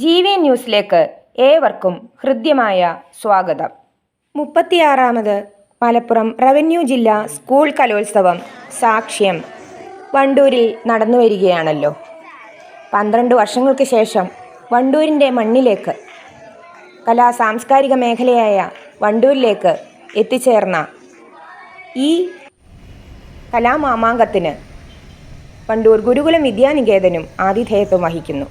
GV ന്യൂസിലേക്ക് ഏവർക്കും ഹൃദ്യമായ സ്വാഗതം. 36ാമത് മലപ്പുറം റവന്യൂ ജില്ലാ സ്കൂൾ കലോത്സവം സാക്ഷ്യം വണ്ടൂരിൽ നടന്നു വരികയാണല്ലോ. 12 വർഷങ്ങൾക്ക് ശേഷം വണ്ടൂരിൻ്റെ മണ്ണിലേക്ക്, കലാ സാംസ്കാരിക മേഖലയായ വണ്ടൂരിലേക്ക് എത്തിച്ചേർന്ന ഈ കലാമാമാങ്കത്തിന് വണ്ടൂർ ഗുരുകുലം വിദ്യാനികേതനും ആതിഥേയത്വം വഹിക്കുന്നു.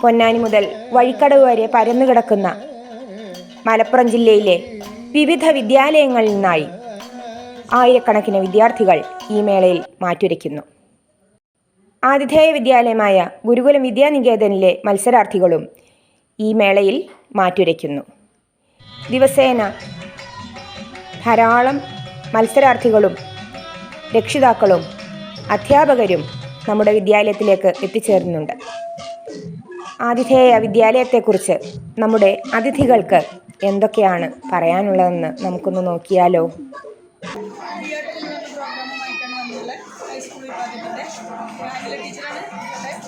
പൊന്നാനി മുതൽ വഴിക്കടവ് വരെ പരന്നുകിടക്കുന്ന മലപ്പുറം ജില്ലയിലെ വിവിധ വിദ്യാലയങ്ങളിൽ നിന്നായി ആയിരക്കണക്കിന് വിദ്യാർത്ഥികൾ ഈ മേളയിൽ മാറ്റുരയ്ക്കുന്നു. ആതിഥേയ വിദ്യാലയമായ ഗുരുകുലം വിദ്യാനികേതനിലെ മത്സരാർത്ഥികളും ഈ മേളയിൽ മാറ്റുരയ്ക്കുന്നു. ദിവസേന ധാരാളം മത്സരാർത്ഥികളും രക്ഷിതാക്കളും അധ്യാപകരും നമ്മുടെ വിദ്യാലയത്തിലേക്ക് എത്തിച്ചേരുന്നുണ്ട്. ആതിഥേയ വിദ്യാലയത്തെക്കുറിച്ച് നമ്മുടെ അതിഥികൾക്ക് എന്തൊക്കെയാണ് പറയാനുള്ളതെന്ന് നമുക്കൊന്ന് നോക്കിയാലോ.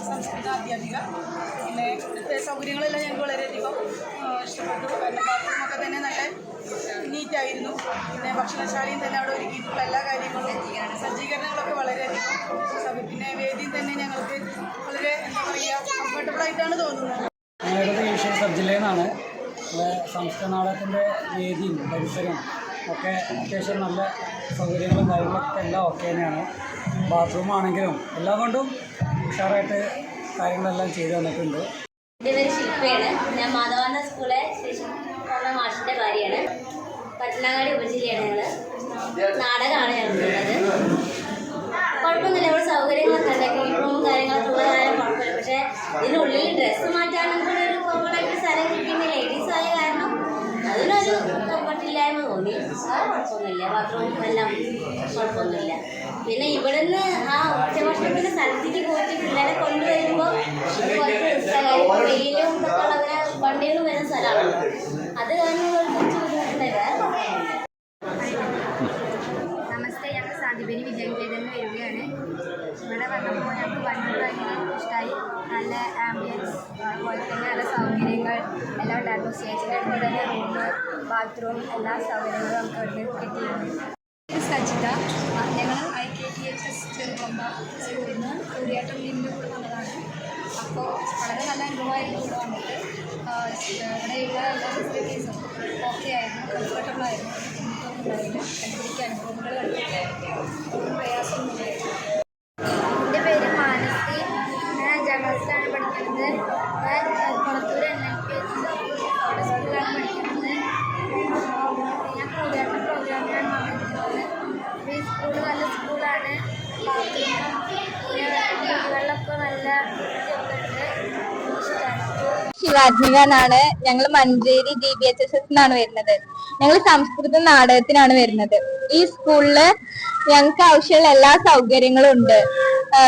സംസ്കൃത അധ്യാപിക. പിന്നെ ഇവിടുത്തെ സൗകര്യങ്ങളെല്ലാം ഞങ്ങൾക്ക് വളരെയധികം ഇഷ്ടപ്പെട്ടു. കാരണം ബാത്റൂമൊക്കെ തന്നെ നല്ല നീറ്റായിരുന്നു. പിന്നെ ഭക്ഷണശാലയും തന്നെ അവിടെ ഒരുക്കിയിട്ടുള്ള എല്ലാ കാര്യങ്ങളും സജ്ജീകരണങ്ങളൊക്കെ വളരെയധികം. പിന്നെ വേദിയും തന്നെ ഞങ്ങൾക്ക് വളരെ കംഫർട്ടബിളായിട്ടാണ് തോന്നുന്നത്. ഞങ്ങളുടെ ഈശ്വര സബ് ജില്ലയിൽ നിന്നാണ്. സംസ്കൃത നാടകത്തിൻ്റെ വേദിയും പരിസരവും ഒക്കെ അത്യാവശ്യം നല്ല സൗകര്യങ്ങളും കാര്യങ്ങളൊക്കെ എല്ലാം ഒക്കെ തന്നെയാണ്. ബാത്റൂമാണെങ്കിലും എല്ലാം കൊണ്ടും ഉഷാറായിട്ട് കാര്യങ്ങളെല്ലാം ചെയ്തു തന്നിട്ടുണ്ട്. എൻ്റെ പേര് ശില്പയാണ്. ഞാൻ മാധവാന സ്കൂളിലെ മാഷിൻ്റെ ഭാര്യയാണ്. പട്ടണങ്ങാടി ഉപജില്ലയാണ്. നാടകമാണ് ഞങ്ങൾക്കുള്ളത്. കുഴപ്പമൊന്നുമില്ല. ഇവിടെ സൗകര്യങ്ങളൊക്കെ ഉണ്ട്. ക്ലീൻ റൂമും കാര്യങ്ങളൊക്കെ ഉള്ളതായാലും കുഴപ്പമില്ല. പക്ഷേ ഇതിനുള്ളിൽ ഡ്രസ്സ് മാറ്റാനും കൂടെ ഒരു കോമണായിട്ട് സ്ഥലം കിട്ടിയ ലേഡീസ് ആയ കാരണം അതിനൊരു കംഫർട്ടില്ലായ്മ തോന്നി. കുഴപ്പമൊന്നുമില്ല. ബാത്റൂം എല്ലാം കുഴപ്പമൊന്നുമില്ല. പിന്നെ ഇവിടുന്ന് ആ ഉച്ചഭക്ഷണത്തിൻ്റെ സ്ഥലത്തേക്ക് പോയിട്ട് പിള്ളേരെ കൊണ്ടുവരുമ്പോൾ വെയിലും ഒക്കെ അങ്ങനെ വണ്ടികളും വരുന്ന സ്ഥലമാണല്ലോ. അത് കാരണം കുറച്ച് ബുദ്ധിമുട്ടുണ്ടായിരുന്നു. നമസ്തേ, ഞങ്ങൾ സാന്തിപേരി വിദ്യാനികേതനിൽ വരികയാണ്. ഇവിടെ വന്നപ്പോൾ ഞങ്ങൾക്ക് ഭയങ്കര ഇഷ്ടമായി. നല്ല ആംബിയൻസ്, അതുപോലെ തന്നെ നല്ല സൗകര്യങ്ങൾ എല്ലാം ഉണ്ടായിരുന്നു. സ്റ്റേജിൻ്റെ അടുത്ത് തന്നെ റൂം, ബാത്റൂം, എല്ലാ സൗകര്യങ്ങളും നമുക്ക് ഇവിടുന്ന് കിട്ടിയിരുന്നു. സജിത, ഞങ്ങൾ IKTHS ചെറുകൊമ്പ സ്കൂളിൽ നിന്ന് കൂടിയാട്ടം ടീമിൻ്റെ കൂടെ വന്നതാണ്. അപ്പോൾ വളരെ നല്ല അനുഭവമായിരുന്നു ഇവിടെ വന്നിട്ട്. ഇവിടെയുള്ള എല്ലാ ഫെസിലിറ്റീസും ഓക്കെ ആയിരുന്നു, കംഫർട്ടബിളായിരുന്നു. ഉണ്ടായില്ല. കണ്ടുപിടിക്കാൻ റൂമുകൾ കണ്ടുപിടിക്കാൻ പ്രയാസമൊന്നുമില്ലായിരുന്നു. എൻ്റെ പേര് മാനസി. ഞാൻ 5ാം ക്ലാസ്സിലാണ് പഠിക്കുന്നത്. ഞാൻ കൊളത്തൂർ NLPH സ്കൂളിലാണ് പഠിക്കുന്നത്. ഞാൻ കൂടിയാട്ടം പ്രോഗ്രാമിനാണ് വന്നിരിക്കുന്നത്. ഈ സ്കൂൾ നല്ല സ്കൂളാണ്. കുടിവെള്ളമൊക്കെ നല്ല ഇഷ്ടമാണ്. ശിവാത്മിക എന്നാണ്. ഞങ്ങൾ മഞ്ചേരി GBHSS എന്നാണ് വരുന്നത്. ഞങ്ങൾ സംസ്കൃത നാടകത്തിനാണ് വരുന്നത്. ഈ സ്കൂളില് ഞങ്ങൾക്ക് ആവശ്യമുള്ള എല്ലാ സൗകര്യങ്ങളും ഉണ്ട്.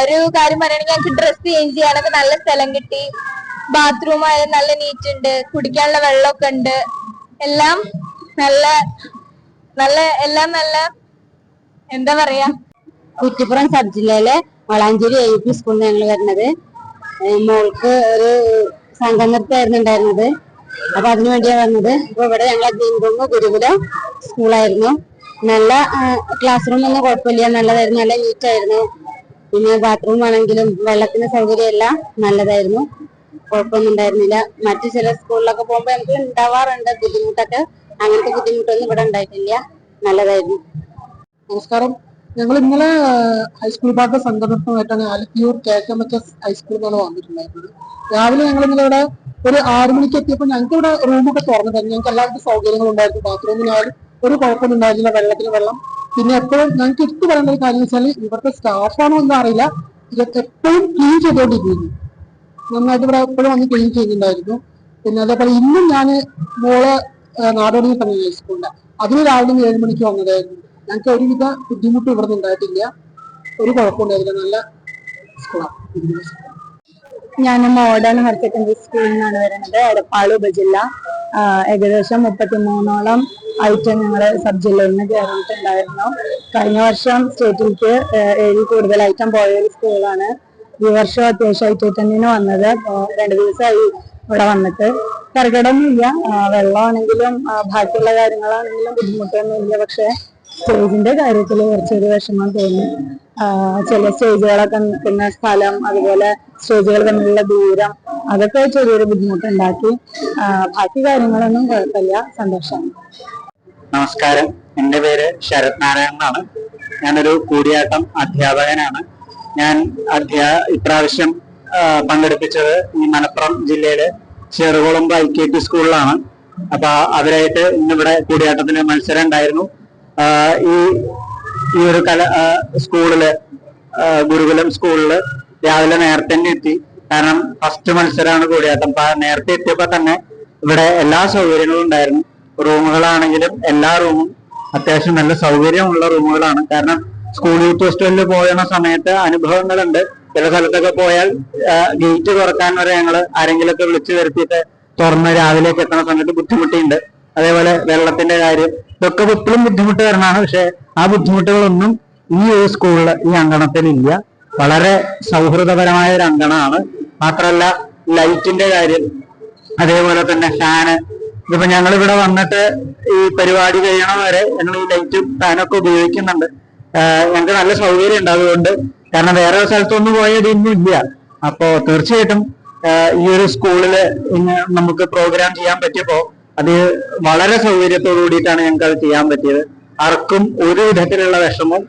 ഒരു കാര്യം പറയുകയാണെങ്കിൽ ഞങ്ങൾക്ക് ഡ്രസ്സ് ചേഞ്ച് ചെയ്യാനൊക്കെ നല്ല സ്ഥലം കിട്ടി. ബാത്റൂം ആയാലും നല്ല നീറ്റ് ഉണ്ട്. കുടിക്കാനുള്ള വെള്ളമൊക്കെ ഉണ്ട്. എല്ലാം നല്ല നല്ല എല്ലാം നല്ല എന്താ പറയാ. കുറ്റിപ്പുറം സബ് ജില്ലയിലെ വളാഞ്ചേരി AUP സ്കൂളിൽ ഞങ്ങൾ വരുന്നത്. മോൾക്ക് ഒരു സംഘം നൃത്തമായിരുന്നു ഉണ്ടായിരുന്നത്. അപ്പൊ അതിനു വേണ്ടിയാണ് വന്നത്. ഇപ്പൊ ഇവിടെ ഞങ്ങളെ ഗ്രീൻ ഗുരുകുലം സ്കൂളായിരുന്നു. നല്ല ക്ലാസ് റൂം ഒന്നും കുഴപ്പമില്ല, നല്ലതായിരുന്നു, നല്ല നീറ്റായിരുന്നു. പിന്നെ ബാത്റൂം ആണെങ്കിലും വെള്ളത്തിന്റെ സൗകര്യം എല്ലാം നല്ലതായിരുന്നു, കുഴപ്പമൊന്നും ഉണ്ടായിരുന്നില്ല. മറ്റു ചില സ്കൂളിലൊക്കെ പോകുമ്പോ നമുക്ക് ഉണ്ടാവാറുണ്ട് ബുദ്ധിമുട്ടൊക്കെ. അങ്ങനത്തെ ബുദ്ധിമുട്ടൊന്നും ഇവിടെ ഉണ്ടായിട്ടില്ല, നല്ലതായിരുന്നു. നമസ്കാരം. ഞങ്ങൾ ഇന്നലെ ഹൈസ്കൂൾ ഭാഗ സംഘടനമായിട്ടാണ് ആലത്തിയൂർ KKMHS ഹൈസ്കൂളിൽ നിന്നാണ് വന്നിട്ടുണ്ടായിരുന്നത്. രാവിലെ ഞങ്ങൾ ഇന്നിവിടെ ഒരു 6 മണിക്ക് എത്തിയപ്പോൾ ഞങ്ങൾക്ക് ഇവിടെ റൂമൊക്കെ തുറന്നിട്ടായിരുന്നു. ഞങ്ങൾക്ക് എല്ലാവർക്കും സൗകര്യങ്ങളും ഉണ്ടായിരുന്നു. ബാത്റൂമിനായാലും ഒരു കുഴപ്പമൊന്നും ഉണ്ടായിരുന്നില്ല. വെള്ളത്തിന് വെള്ളം. പിന്നെ എപ്പോഴും ഞങ്ങൾക്ക് എടുത്തു പറയേണ്ട ഒരു കാര്യം വെച്ചാൽ ഇവിടുത്തെ സ്റ്റാഫാണോ ഒന്നും അറിയില്ല, ഇതൊക്കെ എപ്പോഴും ക്ലീൻ ചെയ്തുകൊണ്ടിരിക്കുന്നു. നന്നായിട്ട് ഇവിടെ എപ്പോഴും വന്ന് ക്ലീൻ ചെയ്യുന്നുണ്ടായിരുന്നു. പിന്നെ അതേപോലെ ഇന്നും ഞാൻ മോളെ നാടോടി തന്നെ ഹൈസ്കൂളിലെ അതിന് രാവിലെ 7 മണിക്ക് വന്നതായിരുന്നു. ഞങ്ങൾക്ക് ഒരുവിധ ബുദ്ധിമുട്ട് ഇവിടെ നിന്ന് ഉണ്ടായിട്ടില്ല, ഒരു കുഴപ്പമുണ്ടായില്ല. നല്ല സ്കൂളാണ്. ഞാൻ മോഡേൺ ഹയർ സെക്കൻഡറി സ്കൂളിൽ നിന്നാണ് വരുന്നത്. എടപ്പാൾ ഉപജില്ല. ഏകദേശം 33ഓളം ഐറ്റം ഞങ്ങൾ സബ് ജില്ലയിൽ നിന്ന് കയറിയിട്ടുണ്ടായിരുന്നു. കഴിഞ്ഞ വർഷം സ്റ്റേറ്റിലേക്ക് 7 കൂടുതൽ ഐറ്റം പോയ ഒരു സ്കൂളാണ്. ഈ വർഷം അത്യാവശ്യമായിട്ട് തന്നെയാണ് വന്നത്. 2 ദിവസമായി ഇവിടെ വന്നിട്ട്. കർക്കിടമൊന്നുമില്ല, വെള്ളമാണെങ്കിലും ബാക്കിയുള്ള കാര്യങ്ങളാണെങ്കിലും ബുദ്ധിമുട്ടൊന്നുമില്ല. പക്ഷെ സ്റ്റേജിന്റെ കാര്യത്തിൽ കുറച്ചൊരു വിഷമം തോന്നി. ചില സ്റ്റേജുകളൊക്കെ നിൽക്കുന്ന സ്ഥലം, അതുപോലെ സ്റ്റേജുകൾ തമ്മിലുള്ള ദൂരം, അതൊക്കെ ചെറിയൊരു ബുദ്ധിമുട്ടുണ്ടാക്കി. ബാക്കി കാര്യങ്ങളൊന്നും കുഴപ്പമില്ല, സന്തോഷമാണ്. നമസ്കാരം, എൻ്റെ പേര് ശരത് നാരായണൻ എന്നാണ്. ഞാനൊരു കൂടിയാട്ടം അധ്യാപകനാണ്. ഞാൻ ഇപ്രാവശ്യം പങ്കെടുപ്പിച്ചത് ഈ മലപ്പുറം ജില്ലയിലെ ചെറുകുളമ്പ് IKT സ്കൂളിലാണ്. അപ്പൊ അവരായിട്ട് ഇന്നിവിടെ കൂടിയാട്ടത്തിന് മത്സരം ഉണ്ടായിരുന്നു. ഈ ഒരു സ്കൂളില്, ഗുരുകുലം സ്കൂളില് രാവിലെ നേരത്തെ തന്നെ എത്തി. കാരണം ഫസ്റ്റ് മത്സരമാണ് കൂടിയാട്ടം. നേരത്തെ എത്തിയപ്പോ തന്നെ ഇവിടെ എല്ലാ സൗകര്യങ്ങളും ഉണ്ടായിരുന്നു. റൂമുകളാണെങ്കിലും എല്ലാ റൂമും അത്യാവശ്യം നല്ല സൗകര്യമുള്ള റൂമുകളാണ്. കാരണം സ്കൂൾ യൂത്ത് ഫെസ്റ്റിവലിൽ പോയുന്ന സമയത്ത് അനുഭവങ്ങളുണ്ട്. ചില സ്ഥലത്തൊക്കെ പോയാൽ ഗേറ്റ് തുറക്കാൻ വരെ ഞങ്ങൾ ആരെങ്കിലുമൊക്കെ വിളിച്ചു വരുത്തിയിട്ട് തുറന്ന് രാവിലേക്ക് എത്തുന്ന സമയത്ത് ബുദ്ധിമുട്ടിയുണ്ട്. അതേപോലെ വെള്ളത്തിന്റെ കാര്യം, ഇതൊക്കെ ഇപ്പോഴും ബുദ്ധിമുട്ട് വരണമാണ്. പക്ഷെ ആ ബുദ്ധിമുട്ടുകളൊന്നും ഈ ഒരു സ്കൂളിൽ, ഈ അങ്കണത്തിലില്ല. വളരെ സൗഹൃദപരമായ ഒരു അങ്കണമാണ്. മാത്രമല്ല ലൈറ്റിന്റെ കാര്യം, അതേപോലെ തന്നെ ഫാന്, ഇതിപ്പോ ഞങ്ങൾ ഇവിടെ വന്നിട്ട് ഈ പരിപാടി കഴിയണം വരെ ഞങ്ങൾ ഈ ലൈറ്റും ഫാനൊക്കെ ഉപയോഗിക്കുന്നുണ്ട്. ഞങ്ങൾക്ക് നല്ല സൗകര്യം ഉണ്ട് അതുകൊണ്ട്. കാരണം വേറെ സ്ഥലത്തൊന്നും പോയതൊന്നും ഇല്ല. അപ്പോ തീർച്ചയായിട്ടും ഈ ഒരു സ്കൂളില് നമുക്ക് പ്രോഗ്രാം ചെയ്യാൻ പറ്റിയപ്പോ അത് വളരെ സൗകര്യത്തോടു കൂടിയിട്ടാണ് ഞങ്ങൾക്ക് അത് ചെയ്യാൻ പറ്റിയത്. ആർക്കും ഒരു വിധത്തിലുള്ള വിഷമവും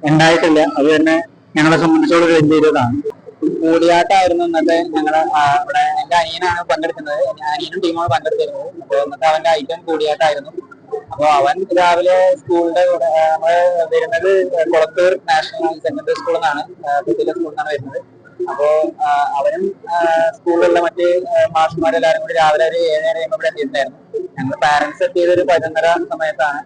ഉണ്ടായിട്ടില്ല. അത് തന്നെ ഞങ്ങളെ സംബന്ധിച്ചോളം വലിയൊരു ഇതാണ്. കൂടിയാട്ടമായിരുന്നു ഇന്നത്തെ ഞങ്ങളുടെ ഇവിടെ. എന്റെ അനിയനാണ് പങ്കെടുക്കുന്നത്, അനിയനും ടീമാണ് പങ്കെടുത്തിരുന്നത്. അപ്പൊ ഇന്നത്തെ അവന്റെ ഐറ്റം കൂടിയാട്ടമായിരുന്നു. അപ്പൊ അവൻ രാവിലെ സ്കൂളിന്റെ കൂടെ നമ്മള് വരുന്നത് കൊളത്തൂർ നാഷണൽ സെക്കൻഡറി സ്കൂളിൽ നിന്നാണ്, കുട്ടിയിലെ സ്കൂളിൽ നിന്നാണ് വരുന്നത്. അപ്പോ അവനും സ്കൂളിലുള്ള മറ്റ് മാഷന്മാരെല്ലാരും കൂടി രാവിലെ ഒരു 7:30 ഇവിടെ എത്തിയിട്ടുണ്ടായിരുന്നു. ഞങ്ങൾ പാരന്റ്സ് എത്തിയത് ഒരു 11:30 സമയത്താണ്.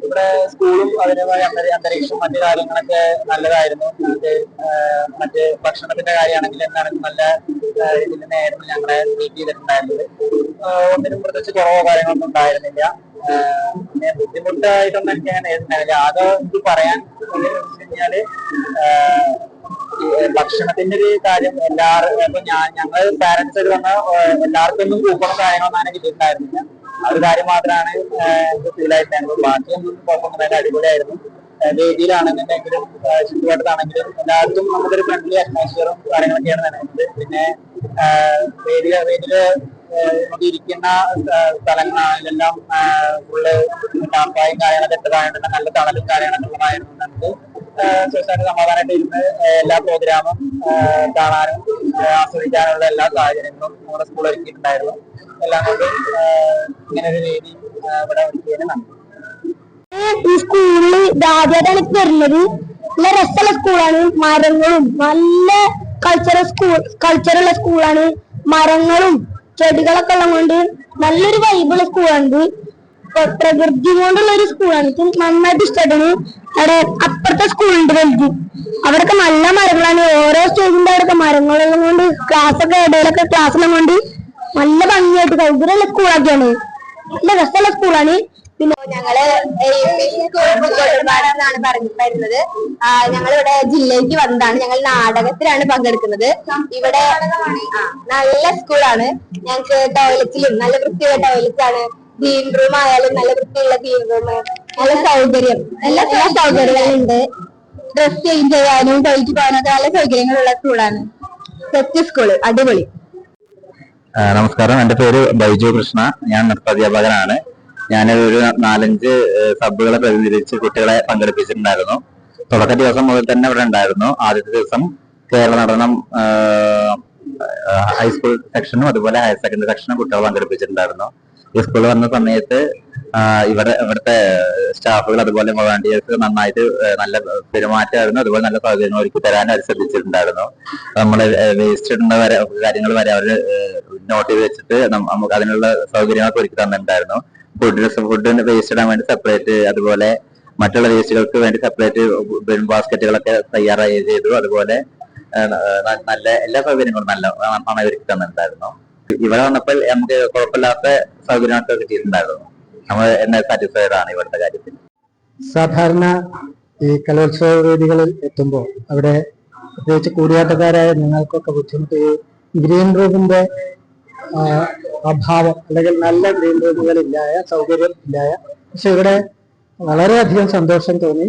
ഇവിടെ സ്കൂളും അതിനുമായി അന്തരീക്ഷം മറ്റു കാര്യങ്ങളൊക്കെ നല്ലതായിരുന്നു. മറ്റ് ഭക്ഷണത്തിന്റെ കാര്യമാണെങ്കിൽ എന്താണെങ്കിലും നല്ല ഇതിൽ തന്നെയായിരുന്നു ഞങ്ങളെ ട്രീറ്റ് ചെയ്തിട്ടുണ്ടായിരുന്നത്. ഒന്നിനും പ്രത്യേകിച്ച് കുറവോ കാര്യങ്ങളൊന്നും ഉണ്ടായിരുന്നില്ല. പിന്നെ ബുദ്ധിമുട്ടായിട്ടൊന്നും എനിക്ക് അങ്ങനെ നേരിട്ടില്ല. അത് എനിക്ക് പറയാൻ വെച്ച് കഴിഞ്ഞാല് ഭക്ഷണത്തിന്റെ ഒരു കാര്യം ഇപ്പൊ ഞങ്ങൾ പാരന്റ്സ് ആയിട്ട് വന്ന എല്ലാവർക്കും ഒന്നും കൂപ്പണും കാര്യങ്ങളൊന്നും അങ്ങനെ കിട്ടിയിട്ടുണ്ടായിരുന്നില്ല. ആ ഒരു കാര്യം മാത്രമാണ് എനിക്ക് ഫീലായിട്ടുണ്ടായിരുന്നത്. ബാക്കിയൊന്നും കുഴപ്പമൊന്നും അടിപൊളിയായിരുന്നു. വേദിയിലാണെന്നുണ്ടെങ്കിലും ചുറ്റുപാടത്താണെങ്കിലും എല്ലാവർക്കും നമുക്കൊരു ഫ്രണ്ട്ലി അറ്റ്മോസ്ഫിയറും കാര്യങ്ങളൊക്കെയാണ് നടക്കുന്നത്. പിന്നെ വേദിയില് നമുക്ക് ഇരിക്കുന്ന സ്ഥലങ്ങളാണെങ്കിലും ഫുള്ള് ടാപ്പായും കാര്യങ്ങളൊക്കെ ഇട്ടതായിട്ട് നല്ല തണലും കാര്യങ്ങളൊക്കെ ഉള്ളതായിരുന്നു. നമുക്ക് സ്വസ്ഥമായിട്ട് സമാധാനമായിട്ട് ഇരുന്ന് എല്ലാ പ്രോഗ്രാമും കാണാനും ആസ്വദിക്കാനുള്ള എല്ലാ സാഹചര്യങ്ങളും നമ്മുടെ സ്കൂൾ ഒരുക്കിയിട്ടുണ്ടായിരുന്നു. എല്ലാം കൊണ്ടും ഇങ്ങനെ ഒരു വേദി ഇവിടെ ഒരുക്കിയതിന് ഈ സ്കൂളിൽ ആദ്യമായിട്ടാണ് വരുന്നത്. നല്ല രസമുള്ള സ്കൂളാണ്. മരങ്ങളും നല്ല കൾച്ചറുള്ള സ്കൂളാണ്. മരങ്ങളും ചെടികളൊക്കെ ഉള്ളത് കൊണ്ട് നല്ലൊരു വൈബുള്ള സ്കൂളാണ്. പ്രകൃതി കൊണ്ടുള്ള ഒരു സ്കൂളാണ്. എനിക്ക് നന്നായിട്ട് ഇഷ്ടമാണ്. അവിടെ അപ്പുറത്തെ സ്കൂളുണ്ട് വലുത്, അവിടെയൊക്കെ നല്ല മരങ്ങളാണ്. ഓരോ സ്റ്റേജിന്റെ അവിടെയൊക്കെ മരങ്ങളുള്ളത് കൊണ്ട് ക്ലാസ്സൊക്കെ ഇടയിലൊക്കെ ക്ലാസ്സെല്ലാം കൊണ്ട് നല്ല ഭംഗിയായിട്ട് സൗകര്യമുള്ള സ്കൂളൊക്കെയാണ്. നല്ല രസമുള്ള സ്കൂളാണ്. പിന്നെ ഞങ്ങള് ഒരുപാടാണ് വരുന്നത്. ഞങ്ങളിവിടെ ജില്ലയ്ക്ക് വന്നതാണ്. ഞങ്ങൾ നാടകത്തിലാണ് പങ്കെടുക്കുന്നത്. ഇവിടെ നല്ല സ്കൂളാണ്. ഞങ്ങൾക്ക് ടോയ്ലറ്റിലും നല്ല വൃത്തിയുള്ള ടോയ്ലറ്റ് ആണ്. ഗ്രീൻ റൂം ആയാലും നല്ല വൃത്തിയുള്ള ഗ്രീൻ റൂം, നല്ല സൗകര്യം, എല്ലാ സൗകര്യങ്ങളുണ്ട്. ഡ്രസ് ചേഞ്ച് ചെയ്യാനും ടോയ്ലറ്റ് പോകാനൊക്കെ നല്ല സൗകര്യങ്ങളുള്ള സ്കൂളാണ്. ബെസ്റ്റ് സ്കൂള്, അടിപൊളി. നമസ്കാരം, എൻ്റെ പേര് ബൈജു കൃഷ്ണ. ഞാൻ നൃത്താധ്യാപകനാണ്. ഞാനൊരു 4-5 സബുകളെ പ്രതിനിധീകരിച്ച് കുട്ടികളെ പങ്കെടുപ്പിച്ചിട്ടുണ്ടായിരുന്നു. തുടക്ക ദിവസം മുതൽ തന്നെ ഇവിടെ ഉണ്ടായിരുന്നു. ആദ്യത്തെ ദിവസം കേരള നടനം ഹൈസ്കൂൾ സെക്ഷനും അതുപോലെ ഹയർ സെക്കൻഡറി സെക്ഷനും കുട്ടികളെ പങ്കെടുപ്പിച്ചിട്ടുണ്ടായിരുന്നു. ഈ സ്കൂളിൽ വന്ന സമയത്ത് ഇവിടുത്തെ സ്റ്റാഫുകൾ അതുപോലെ വോളണ്ടിയേഴ്സ് നന്നായിട്ട് നല്ല പെരുമാറ്റമായിരുന്നു. അതുപോലെ നല്ല സൗകര്യങ്ങൾ ഒരുക്കി തരാനും അവർ ശ്രദ്ധിച്ചിട്ടുണ്ടായിരുന്നു. നമ്മള് വേസ്റ്റ് ഇടുന്ന കാര്യങ്ങൾ വരെ അവർ നോട്ട് ചെയ്ത് വെച്ചിട്ട് നമുക്ക് അതിനുള്ള സൗകര്യങ്ങളൊക്കെ ഒരുക്കി തന്നിട്ടുണ്ടായിരുന്നു. ഫുഡിന് വേസ്റ്റ് ഇടാൻ വേണ്ടി സെപ്പറേറ്റ്, അതുപോലെ മറ്റുള്ള വേസ്റ്റുകൾക്ക് വേണ്ടി സെപ്പറേറ്റ് ബിൻ ബാസ്ക്കറ്റുകളൊക്കെ തയ്യാറായി ചെയ്തു. അതുപോലെ നല്ല എല്ലാ സൗകര്യങ്ങളും നന്നായി ഒരുക്കി തന്നിട്ടുണ്ടായിരുന്നു. ഇവിടെ വന്നപ്പോൾ നമുക്ക് കുഴപ്പമില്ലാത്ത സൗകര്യമൊക്കെ കിട്ടിയിട്ടുണ്ടായിരുന്നു. നമ്മൾ എന്നെ സാറ്റിസ്ഫൈഡ് ആണ് ഇവിടുത്തെ കാര്യത്തിൽ. സാധാരണ ഈ കലോത്സവ വേദികളിൽ എത്തുമ്പോൾ അവിടെ പ്രത്യേകിച്ച് കൂടിയാട്ടക്കാരായ ഞങ്ങൾക്കൊക്കെ ബുദ്ധിമുട്ട് ഈ ഗ്രീൻ റൂമിന്റെ അഭാവം, അല്ലെങ്കിൽ നല്ല ഗ്രീൻ റൂമുകളില്ലായ സൗകര്യം ഇല്ലായ. പക്ഷെ ഇവിടെ വളരെയധികം സന്തോഷം തോന്നി.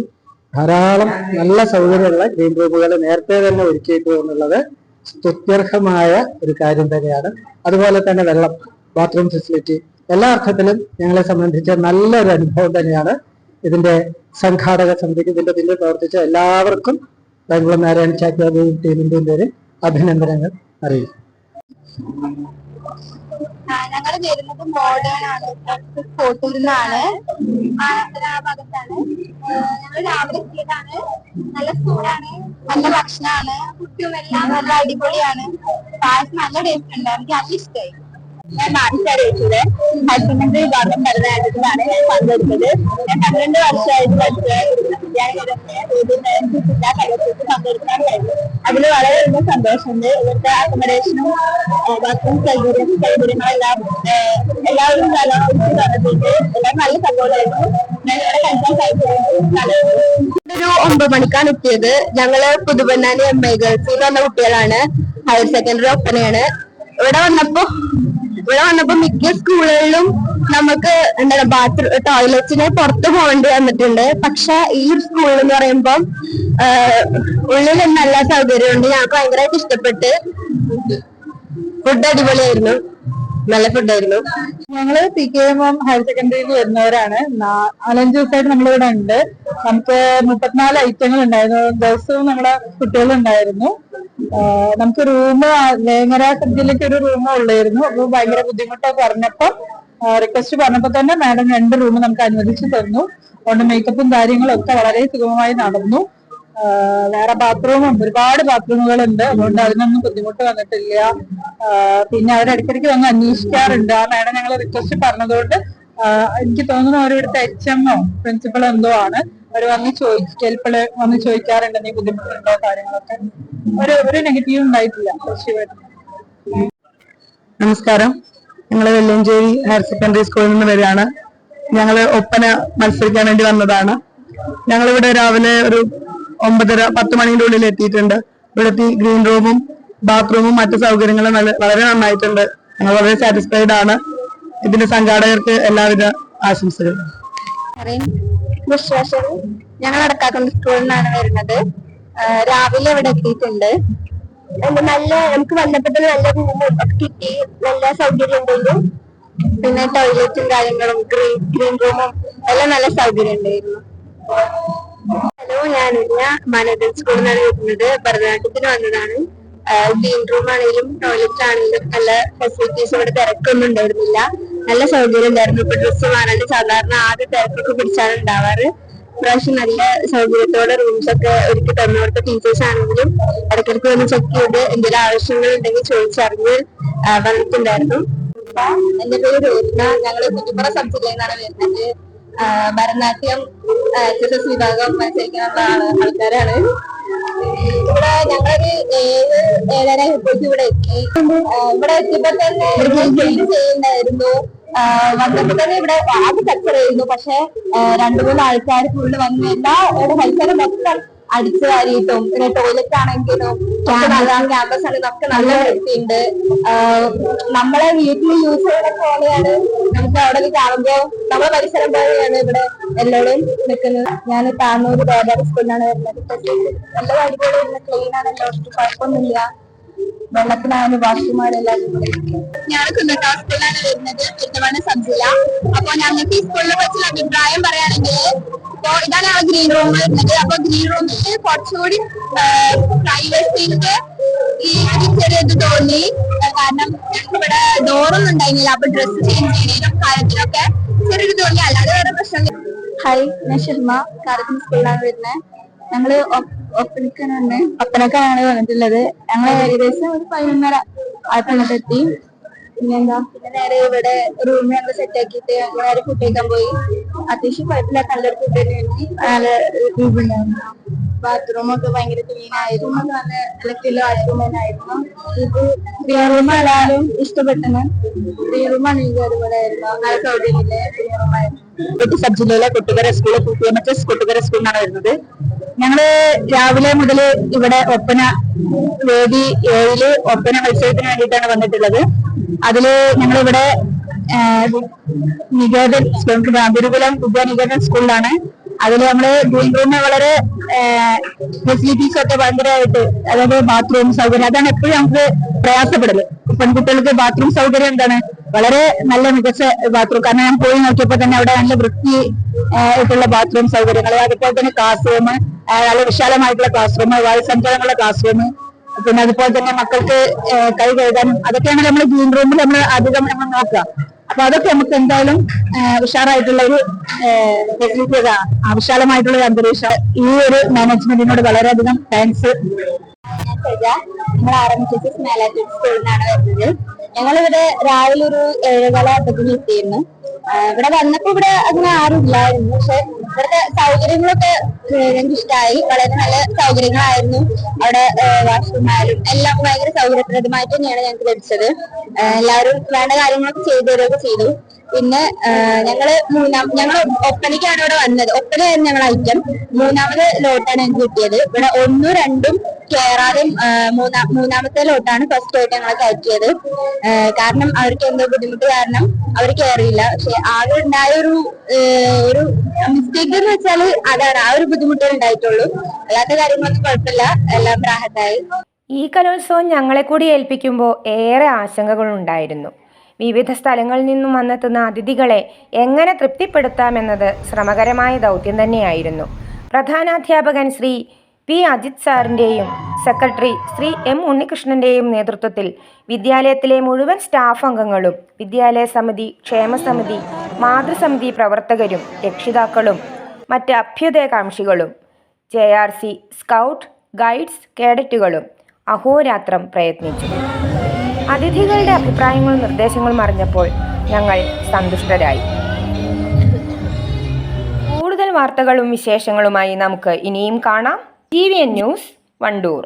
ധാരാളം നല്ല സൗകര്യമുള്ള ഗ്രീൻ റൂമുകൾ നേരത്തെ തന്നെ ഒരുക്കിയിട്ടു എന്നുള്ളത് സ്തുത്യർഹമായ ഒരു കാര്യം തന്നെയാണ്. അതുപോലെ തന്നെ വെള്ളം, ബാത്റൂം ഫെസിലിറ്റി, എല്ലാ അർത്ഥത്തിലും ഞങ്ങളെ സംബന്ധിച്ച് നല്ലൊരു അനുഭവം തന്നെയാണ്. ഇതിന്റെ സംഘാടക സമിതിക്ക്, ഇതിന്റെ പിന്നിൽ പ്രവർത്തിച്ച എല്ലാവർക്കും ബാംഗ്ലൂർ നാരായണ ചാക്യാർ ടീമിന്റെയും പേരിൽ അഭിനന്ദനങ്ങൾ അറിയിക്കും. ഞങ്ങൾ വരുന്നത് മോഡേൺ ആണ്, കോട്ടൂരിൽ നിന്നാണ്, ആനന്ദര ഭാഗത്താണ്. ഞങ്ങൾ രാവിലെ എത്തിയതാണ്. നല്ല സ്കൂളാണ്, നല്ല ഭക്ഷണമാണ്, കുട്ടിയും എല്ലാം നല്ല അടിപൊളിയാണ്. പായസം നല്ല ടേസ്റ്റ് ഉണ്ട്, എനിക്ക് നല്ല ഇഷ്ടമായി. ഞാൻ മാനസയുടെ ഹയർ സെക്കൻഡറി വിഭാഗം ഭരതനാട്യത്തിലാണ് ഞാൻ പങ്കെടുത്തത്. ഞാൻ 12 വർഷമായിട്ട് ജില്ലാ കലോത്സവത്തിൽ പങ്കെടുക്കാൻ കഴിഞ്ഞു. അതിൽ വളരെയധികം സന്തോഷമുണ്ട്. ഇവിടുത്തെ അക്കോമഡേഷനും ബാത്റൂം സൗകര്യങ്ങളെല്ലാം എല്ലാവരും തന്നിട്ടുണ്ട്. എല്ലാം നല്ല സപ്പോർട്ടായിരുന്നു. ഞാൻ ഇവിടെ കഴിക്കാൻ കഴിച്ചത് ഒരു 9 മണിക്കാണ് എത്തിയത്. ഞങ്ങള് പുതുപൊന്നാനി MI ഗേൾസിൽ വന്ന കുട്ടികളാണ്. ഹയർ സെക്കൻഡറി ഒപ്പനയാണ്. ഇവിടെ വന്നപ്പോ മിക്ക സ്കൂളുകളിലും നമുക്ക് എന്താണ് ടോയ്ലറ്റിന് പുറത്ത് പോകേണ്ടി വന്നിട്ടുണ്ട്. പക്ഷെ ഈ സ്കൂളിൽ എന്ന് പറയുമ്പോൾ ഉള്ളിൽ നല്ല സൗകര്യമുണ്ട്. ഞങ്ങൾക്ക് ഭയങ്കരമായിട്ട് ഇഷ്ടപ്പെട്ട്. ഫുഡ് അടിപൊളിയായിരുന്നു, നല്ല ഫുഡായിരുന്നു. ഞങ്ങള് PKM ഹയർ സെക്കൻഡറിയിൽ വരുന്നവരാണ്. 4-5 ദിവസമായിട്ട് നമ്മളിവിടെ ഉണ്ട്. നമുക്ക് 34 ഐറ്റങ്ങൾ ഉണ്ടായിരുന്നു. ദിവസവും നമ്മളെ കുട്ടികളുണ്ടായിരുന്നു. നമുക്ക് റൂം വേങ്ങര സബ്ജിലേക്ക് ഒരു റൂം ഉള്ളായിരുന്നു. അപ്പൊ ഭയങ്കര ബുദ്ധിമുട്ടൊക്കെ പറഞ്ഞപ്പോ റിക്വസ്റ്റ് പറഞ്ഞപ്പോ തന്നെ മാഡം 2 റൂം നമുക്ക് അനുവദിച്ചു തന്നു. അതുകൊണ്ട് മേക്കപ്പും കാര്യങ്ങളും ഒക്കെ വളരെ സുഗമമായി നടന്നു. വേറെ ബാത്റൂമും ഒരുപാട് ബാത്റൂമുകളുണ്ട്. അതുകൊണ്ട് അതിനൊന്നും ബുദ്ധിമുട്ട് വന്നിട്ടില്ല. പിന്നെ അവരിടയ്ക്കിടയ്ക്ക് വന്ന് അന്വേഷിക്കാറുണ്ട്. ആ മാഡം ഞങ്ങൾ റിക്വസ്റ്റ് പറഞ്ഞതുകൊണ്ട് എനിക്ക് തോന്നുന്നു അവരിവിടുത്തെ HMO പ്രിൻസിപ്പൾ എന്തോ ആണ്. അവർ വന്ന് ചോദിക്കാറുണ്ട് നീ ബുദ്ധിമുട്ടുണ്ടോ കാര്യങ്ങളൊക്കെ. ഒരു നെഗറ്റീവ് ഉണ്ടായിട്ടില്ല. നമസ്കാരം, ഞങ്ങൾ വെല്ലഞ്ചേരി ഹയർ സെക്കൻഡറി സ്കൂളിൽ നിന്ന് വരികയാണ്. ഞങ്ങൾ ഒപ്പന മത്സരിക്കാൻ വേണ്ടി വന്നതാണ്. ഞങ്ങളിവിടെ രാവിലെ ഒരു 9:30-10 മണിയുടെ ഉള്ളിൽ എത്തിയിട്ടുണ്ട്. ഇവിടുത്തെ ഗ്രീൻ റൂമും ബാത്റൂമും മറ്റു സൗകര്യങ്ങളും വളരെ നന്നായിട്ടുണ്ട്. ഞങ്ങൾ വളരെ സാറ്റിസ്ഫൈഡ് ആണ്. ഇതിന്റെ സംഘാടകർക്ക് എല്ലാവിധ ആശംസകളും. ഞങ്ങൾ അടക്കാക്കുണ്ട് സ്കൂളിൽ നിന്നാണ് വരുന്നത്. രാവിലെ ഇവിടെ എത്തിയിട്ടുണ്ട്. നമുക്ക് വന്നപ്പോൾ നല്ല റൂമും ഒക്കെ കിട്ടി, നല്ല സൗകര്യം ഉണ്ടായിരുന്നു. പിന്നെ ടോയ്ലറ്റും കാര്യങ്ങളും ഗ്രീൻ റൂമും എല്ലാം നല്ല സൗകര്യം ഉണ്ടായിരുന്നു. ഹലോ, ഞാനില്ല മനോദൻ സ്കൂളിൽ നിന്നാണ് വരുന്നത്. ഭരതനാട്യത്തിന് വന്നതാണ്. ഗ്രീൻ റൂം ആണെങ്കിലും ടോയ്ലറ്റ് ആണെങ്കിലും നല്ല ഫെസിലിറ്റീസ്, ഇവിടെ തിരക്കൊന്നും ഉണ്ടായിരുന്നില്ല. നല്ല സൗകര്യം ഉണ്ടായിരുന്നു. ഇപ്പൊ ഡ്രസ്സ് മാറാണ്ട് സാധാരണ ആദ്യം തിരക്കൊക്കെ പിടിച്ചാണ് ഉണ്ടാവാറ്. ഇപ്രാവശ്യം നല്ല സൗകര്യത്തോടെ റൂംസ് ഒക്കെ ഒരുക്കി തന്നു. അവിടുത്തെ ടീച്ചേഴ്സ് ആണെങ്കിലും ഇടയ്ക്കിടയ്ക്ക് വന്ന് ചെക്ക് ചെയ്ത് എന്തെങ്കിലും ആവശ്യങ്ങൾ ഉണ്ടെങ്കിൽ ചോദിച്ചറിഞ്ഞ് വന്നിട്ടുണ്ടായിരുന്നു. എന്റെ പേര് രോഹിത. ഞങ്ങള് കുറ്റിപ്പുറ സബ് ജില്ലയിൽ നിന്നാണ് വരുന്നത്. ഭരതനാട്യം HSS വിഭാഗം മത്സരിക്കാനുള്ള ആൾക്കാരാണ്. ഇവിടെ ഞങ്ങളൊരു 7-7:30 ഇവിടെ എത്തി. ഇവിടെ എത്തിയപ്പോ തന്നെ ക്ലീൻ ചെയ്യുന്നുണ്ടായിരുന്നു. വന്നപ്പോ തന്നെ ഇവിടെ ആകെ കച്ചറായിരുന്നു. പക്ഷെ 2-3 ആൾക്കാർ ഫുള്ള് വന്ന് എല്ലാ ഹെൽത്ത് മൊത്തം അടിച്ചു വാരിയിട്ടും പിന്നെ ടോയ്ലറ്റ് ആണെങ്കിലും ക്യാമ്പസ് ആണെങ്കിലും ഒക്കെ നല്ല വൃത്തിയുണ്ട്. നമ്മളെ വീട്ടിൽ യൂസ് ചെയ്യുന്ന പോലെയാണ് നമുക്ക് അവിടെ കാണുമ്പോ നമ്മളെ പരിസരം പോലെയാണ് ഇവിടെ എല്ലാവരും നിൽക്കുന്നത്. ഞാൻ താന്നൂർ ഗോദാവരി സ്കൂളിലാണ് വരുന്നത്. നല്ല അടിപൊളി ക്ലീൻ ആണ്, എല്ലാവർക്കും കുഴപ്പമൊന്നുമില്ല. വെള്ളത്തിനായാലും വാഷ്റൂമായാലും ഞാൻ കുന്നട്ടാ സ്കൂളിലാണ് വരുന്നത്, പെരുന്തൽമണ്ണ സബ് ജില്ല. അപ്പൊ ഞങ്ങൾക്ക് ഈ സ്കൂളിനെ കുറിച്ചുള്ള അഭിപ്രായം പറയുകയാണെങ്കിൽ, അപ്പൊ ഇതാണ് ആ ഗ്രീൻ റൂം വരുന്നത്. അപ്പൊ ഗ്രീൻ റൂമിൽ കുറച്ചുകൂടി പ്രൈവസിന്റെ ഈ ഒരു ചെറിയത് തോന്നി. കാരണം ഞങ്ങൾക്ക് ഇവിടെ ഡോറൊന്നും ഉണ്ടായിരുന്നില്ല. അപ്പൊ ഡ്രസ്സ് ചേഞ്ച് ചെയ്യുന്നതിനും കാര്യത്തിനൊക്കെ ചെറിയൊരു തോന്നി, അല്ലാതെ വേറെ പ്രശ്നം. ഹായ്, ഞാൻ ഷെൽമ, കാരക്കൻ സ്കൂളിലാണ് വരുന്നത്. ഞങ്ങള് ഒപ്പനക്കാണ് വന്നിട്ടുള്ളത്. ഞങ്ങൾ ഏകദേശം ഒരു 11:30 ആയപ്പോഴത്തെ എത്തി. പിന്നെ നേരെ ഇവിടെ റൂം ഞങ്ങൾ സെറ്റ് ആക്കിയിട്ട് ഞങ്ങൾ നേരെ ഫുഡ് കഴിക്കാൻ പോയി. അത്യാവശ്യം കുഴപ്പമില്ല, നല്ലൊരു ഫുഡ് തന്നെയായിരുന്നു. നല്ല രൂപമുണ്ടായിരുന്നു. ബാത്റൂം ഒക്കെ ഭയങ്കര ക്ലീൻ ആയിരുന്നു. നല്ല ഇലക്ട്രിക് വാഷ്റൂം തന്നെ ആയിരുന്നു. ഇത് ഗ്രീൻ റൂം എല്ലാവരും ഇഷ്ടപ്പെട്ടു. ഗ്രീൻ റൂം ആണെങ്കിൽ അതുപോലെ ആയിരുന്നു. നല്ല സൗകര്യമില്ല ഗ്രീൻ റൂം ആയിരുന്നു. സബ് ജില്ലയിലെ കൊട്ടുകര സ്കൂളിൽ PMHS കൊട്ടുകര സ്കൂളിലാണ് വരുന്നത്. ഞങ്ങള് രാവിലെ മുതൽ ഇവിടെ ഒപ്പന വേദി 7 ഒപ്പന മത്സരത്തിന് വേണ്ടിയിട്ടാണ് വന്നിട്ടുള്ളത്. അതില് ഞങ്ങളിവിടെ നികേതൻ ഗുരുകുലം വിദ്യാനികേതൻ സ്കൂളിലാണ്. അതിൽ നമ്മള് ഡ്രോയിങ് റൂമിന് വളരെ ഫെസിലിറ്റീസ് ഒക്കെ ഭയങ്കരമായിട്ട്, അതായത് ബാത്റൂം സൗകര്യം, അതാണ് എപ്പോഴും നമുക്ക് പ്രയാസപ്പെടല്. പെൺകുട്ടികൾക്ക് ബാത്റൂം സൗകര്യം എന്താണ് വളരെ നല്ല മികച്ച ബാത്റൂം. കാരണം ഞാൻ പോയി നോക്കിയപ്പോൾ തന്നെ അവിടെ നല്ല വൃത്തി ആയിട്ടുള്ള ബാത്റൂം സൗകര്യങ്ങൾ, അതുപോലെ തന്നെ ക്ലാസ് റൂം, നല്ല വിശാലമായിട്ടുള്ള ക്ലാസ് റൂം, വായുസഞ്ചാരമുള്ള ക്ലാസ് റൂം, പിന്നെ അതുപോലെ തന്നെ മക്കൾക്ക് കൈ കഴുകാനും, അതൊക്കെയാണ് നമ്മൾ ഗ്രീൻ റൂമിൽ നമ്മൾ അധികം നമ്മൾ നോക്കുക. അപ്പൊ അതൊക്കെ നമുക്ക് എന്തായാലും ഉഷാറായിട്ടുള്ള ഒരു ഫെസിലിറ്റി, വിശാലമായിട്ടുള്ള ഒരു അന്തരീക്ഷം. ഈ ഒരു മാനേജ്മെന്റിനോട് വളരെയധികം താങ്ക്സ്. ഞങ്ങൾ RMHS മേലാറ്റൂർ സ്കൂളിൽ നിന്നാണ് വരുന്നത്. ഞങ്ങളിവിടെ രാവിലെ ഒരു 7:15 എത്തിയിരുന്നു. ഇവിടെ വന്നപ്പോ ഇവിടെ അങ്ങനെ ആരും ഇല്ലായിരുന്നു. പക്ഷെ ഇവിടുത്തെ സൗകര്യങ്ങളൊക്കെ ഞങ്ങൾക്ക് ഇഷ്ടമായി. വളരെ നല്ല സൗകര്യങ്ങളായിരുന്നു. അവിടെ വാഷ്റൂം ആയാലും എല്ലാം ഭയങ്കര സൗകര്യപ്രദമായിട്ട് തന്നെയാണ് ഞങ്ങൾക്ക് ലഭിച്ചത്. എല്ലാവരും വേണ്ട കാര്യങ്ങളൊക്കെ ചെയ്തു തരുകയൊക്കെ ചെയ്തു. പിന്നെ ഞങ്ങൾ ഒപ്പനയ്ക്കാണ് ഇവിടെ വന്നത്. ഒപ്പനയായിരുന്നു ഞങ്ങൾ ഐറ്റം. 3ാമത് ലോട്ടാണ് ഞങ്ങൾക്ക് കിട്ടിയത്. ഇവിടെ 1, 2 കയറാതെ 3ാമത്തെ ലോട്ടാണ് ഫസ്റ്റ് ആയിട്ട് ഞങ്ങളെ കയറ്റിയത്. കാരണം അവർക്ക് എന്തോ ബുദ്ധിമുട്ട് കാരണം അവർ കയറിയില്ല. പക്ഷെ ആകെ ഉണ്ടായ ഒരു മിസ്റ്റേക്ക് എന്ന് വെച്ചാൽ അതാണ്, ആ ഒരു ബുദ്ധിമുട്ടേ ഉണ്ടായിട്ടുള്ളൂ. അല്ലാത്ത കാര്യങ്ങളൊന്നും കുഴപ്പമില്ല, എല്ലാം റാഹത്തായി. ഈ കലോത്സവം ഞങ്ങളെ കൂടി ഏൽപ്പിക്കുമ്പോൾ ഏറെ ആശങ്കകളുണ്ടായിരുന്നു. വിവിധ സ്ഥലങ്ങളിൽ നിന്നും വന്നെത്തുന്ന അതിഥികളെ എങ്ങനെ തൃപ്തിപ്പെടുത്താമെന്നത് ശ്രമകരമായ ദൗത്യം തന്നെയായിരുന്നു. പ്രധാനാധ്യാപകൻ ശ്രീ പി അജിത് സാറിൻ്റെയും സെക്രട്ടറി ശ്രീ M ഉണ്ണികൃഷ്ണൻ്റെയും നേതൃത്വത്തിൽ വിദ്യാലയത്തിലെ മുഴുവൻ സ്റ്റാഫ് അംഗങ്ങളും, വിദ്യാലയ സമിതി, ക്ഷേമസമിതി, മാതൃസമിതി പ്രവർത്തകരും, രക്ഷിതാക്കളും മറ്റ് അഭ്യുദയകാംക്ഷികളും, JRC, സ്കൗട്ട്, ഗൈഡ്സ്, കേഡറ്റുകളും അഹോരാത്രം പ്രയത്നിച്ചു. അതിഥികളുടെ അഭിപ്രായങ്ങളും നിർദ്ദേശങ്ങളും അറിഞ്ഞപ്പോൾ ഞങ്ങൾ സന്തുഷ്ടരായി. കൂടുതൽ വാർത്തകളും വിശേഷങ്ങളുമായി നമുക്ക് ഇനിയും കാണാം. TVN news, Wandoor.